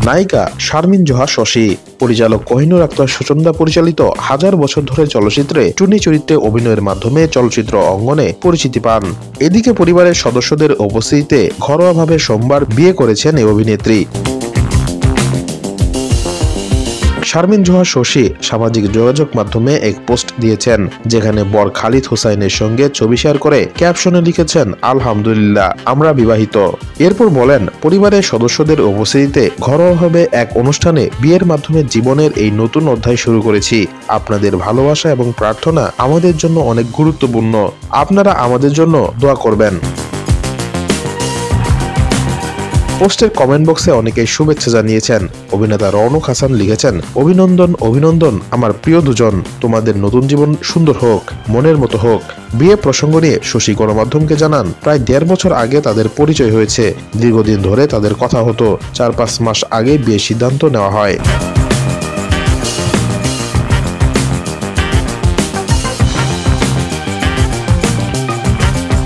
নায়িকা শারমিন জোহা শশী, পরিচালক কোহিনুর আক্তার সুচন্দা পরিচালিত হাজার বছর ধরে চলচ্চিত্রে টুনি চরিত্রে অভিনয়ের মাধ্যমে চলচ্চিত্র অঙ্গনে পরিচিতি পান। এদিকে পরিবারের সদস্যদের উপস্থিতিতে ঘরোয়াভাবে সোমবার বিয়ে করেছেন এই অভিনেত্রী। শারমিন জোহা শশী সামাজিক যোগাযোগ মাধ্যমে এক পোস্ট দিয়েছেন, যেখানে বর খালিদ হোসাইনের সঙ্গে ছবি শেয়ার করে ক্যাপশনে লিখেছেন, আলহামদুলিল্লাহ আমরা বিবাহিত। এরপর বলেন, পরিবারের সদস্যদের উপস্থিতিতে ঘরোয়াভাবে এক অনুষ্ঠানে বিয়ের মাধ্যমে জীবনের এই নতুন অধ্যায় শুরু করেছি। আপনাদের ভালোবাসা এবং প্রার্থনা আমাদের জন্য অনেক গুরুত্বপূর্ণ। আপনারা আমাদের জন্য দোয়া করবেন। পোস্টের কমেন্ট বক্সে অনেকেই শুভেচ্ছা জানিয়েছেন। অভিনেতা রওনক হাসান লিখেছেন, অভিনন্দন অভিনন্দন আমার প্রিয় দুজন, তোমাদের নতুন জীবন সুন্দর হোক, মনের মতো হোক। বিয়ে প্রসঙ্গ নিয়ে শশী গণমাধ্যমকে জানান, প্রায় 1.5 বছর আগে তাদের পরিচয় হয়েছে। দীর্ঘদিন ধরে তাদের কথা হতো। 4-5 মাস আগে বিয়ের সিদ্ধান্ত নেওয়া হয়।